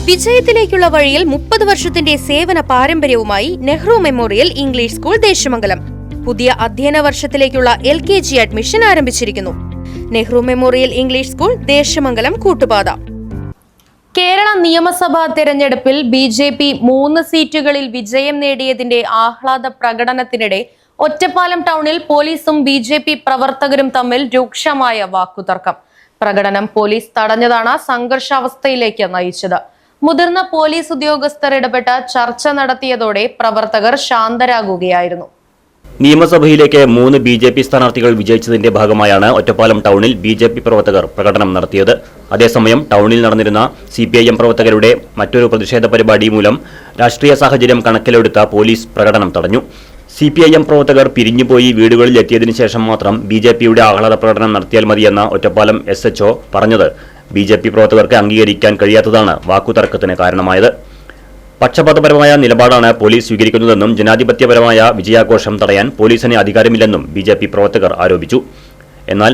വിജയത്തിലേക്കുള്ള വഴിയിൽ 30 വർഷത്തിന്റെ സേവന പാരമ്പര്യവുമായി Nehru memorial English school Desamangalam പുതിയ അധ്യയന വർഷത്തിലേക്കുള്ള LKG അഡ്മിഷൻ ആരംഭിച്ചിരിക്കുന്നു. Nehru memorial English school Desamangalam Koottupatha. Kerala നിയമസഭാ തെരഞ്ഞെടുപ്പിൽ BJP 3 സീറ്റുകളിൽ വിജയം നേടിയതിന്റെ ആഹ്ലാദ പ്രകടനത്തിനിടെ ഒറ്റപ്പാലം ടൗണിൽ പോലീസും BJP പ്രവർത്തകരും തമ്മിൽ രൂക്ഷമായ വാക്കുതർക്കം. പ്രകടനം പോലീസ് തടഞ്ഞതാണ് സംഘർഷാവസ്ഥയിലേക്ക് നയിച്ചത്. മുതിർന്ന പോലീസ് ഉദ്യോഗസ്ഥർ ഇടപെട്ട് ചർച്ച നടത്തിയതോടെ പ്രവർത്തകർ ശാന്തരാകുകയായിരുന്നു. നിയമസഭയിലേക്ക് 3 BJP സ്ഥാനാർത്ഥികൾ വിജയിച്ചതിന്റെ ഭാഗമായാണ് ഒറ്റപ്പാലം ടൗണിൽ BJP പ്രവർത്തകർ പ്രകടനം നടത്തിയത്. അതേസമയം ടൗണിൽ നടന്നിരുന്ന CPIM പ്രവർത്തകരുടെ മറ്റൊരു പ്രതിഷേധ പരിപാടി മൂലം രാഷ്ട്രീയ സാഹചര്യം കണക്കിലെടുത്ത പോലീസ് പ്രകടനം തടഞ്ഞു. CPIM പ്രവർത്തകർ പിരിഞ്ഞുപോയി വീടുകളിൽ എത്തിയതിനു ശേഷം മാത്രം BJPയുടെ ആഹ്ലാദ പ്രകടനം നടത്തിയാൽ മതിയെന്ന ഒറ്റപ്പാലം SHO പറഞ്ഞത് BJP പ്രവർത്തകർക്ക് അംഗീകരിക്കാൻ കഴിയാത്തതാണ് വാക്കുതർക്കത്തിന് കാരണമായത്. പക്ഷപാതപരമായ നിലപാടാണ് പോലീസ് സ്വീകരിക്കുന്നതെന്നും ജനാധിപത്യപരമായ വിജയാഘോഷം തടയാൻ പോലീസിന് അധികാരമില്ലെന്നും BJP പ്രവർത്തകർ ആരോപിച്ചു. എന്നാൽ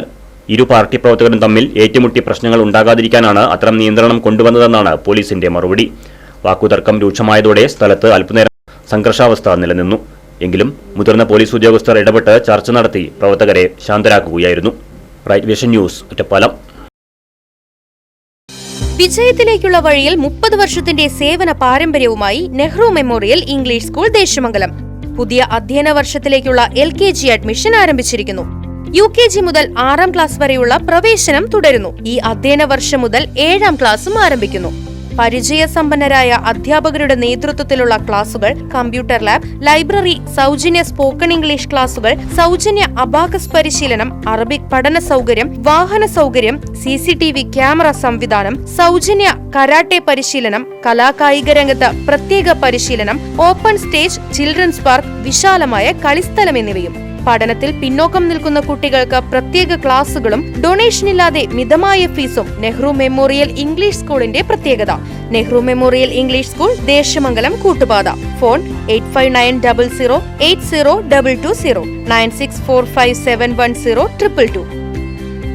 ഇരു പാർട്ടി പ്രവർത്തകരും തമ്മിൽ ഏറ്റുമുട്ടി പ്രശ്നങ്ങൾ ഉണ്ടാകാതിരിക്കാനാണ് അത്തരം നിയന്ത്രണം കൊണ്ടുവന്നതെന്നാണ് പോലീസിന്റെ മറുപടി. വാക്കുതർക്കം രൂക്ഷമായതോടെ സ്ഥലത്ത് അല്പനേരം സംഘർഷാവസ്ഥ നിലനിന്നു. എങ്കിലും മുതിർന്ന പോലീസ് ഉദ്യോഗസ്ഥർ ഇടപെട്ട് ചർച്ച നടത്തി പ്രവർത്തകരെ ശാന്തരാക്കുകയായിരുന്നു. Right vision news, Ottapalam. വിജയത്തിലേക്കുള്ള വഴിയിൽ 30 വർഷത്തിന്റെ സേവന പാരമ്പര്യവുമായി Nehru memorial English school Desamangalam പുതിയ അധ്യയന വർഷത്തിലേക്കുള്ള LKG അഡ്മിഷൻ ആരംഭിച്ചിരിക്കുന്നു. UKG മുതൽ 6ാം ക്ലാസ് വരെയുള്ള പ്രവേശനം തുടരുന്നു. ഈ അധ്യയന വർഷം മുതൽ 7ാം ക്ലാസും ആരംഭിക്കുന്നു. പരിചയസമ്പന്നരായ അധ്യാപകരുടെ നേതൃത്വത്തിലുള്ള ക്ലാസുകൾ, കമ്പ്യൂട്ടർ ലാബ്, ലൈബ്രറി, സൗജന്യ സ്പോക്കൺ ഇംഗ്ലീഷ് ക്ലാസുകൾ, സൗജന്യ അബാക്കസ് പരിശീലനം, അറബിക് പഠന സൗകര്യം, വാഹന സൗകര്യം, CCTV ക്യാമറ സംവിധാനം, സൗജന്യ കരാട്ടെ പരിശീലനം, കലാകായിക രംഗത്ത് പ്രത്യേക പരിശീലനം, ഓപ്പൺ സ്റ്റേജ്, ചിൽഡ്രൻസ് പാർക്ക്, വിശാലമായ കളിസ്ഥലം എന്നിവയും. പഠനത്തിൽ പിന്നോക്കം നിൽക്കുന്ന കുട്ടികൾക്ക് പ്രത്യേക ക്ലാസുകളും ഡൊണേഷനില്ലാതെ മിതമായ ഫീസും നെഹ്റു മെമ്മോറിയൽ ഇംഗ്ലീഷ് സ്കൂളിന്റെ പ്രത്യേകത. Nehru memorial English school Desamangalam Koottupatha. Phone 8590080220 9645710222.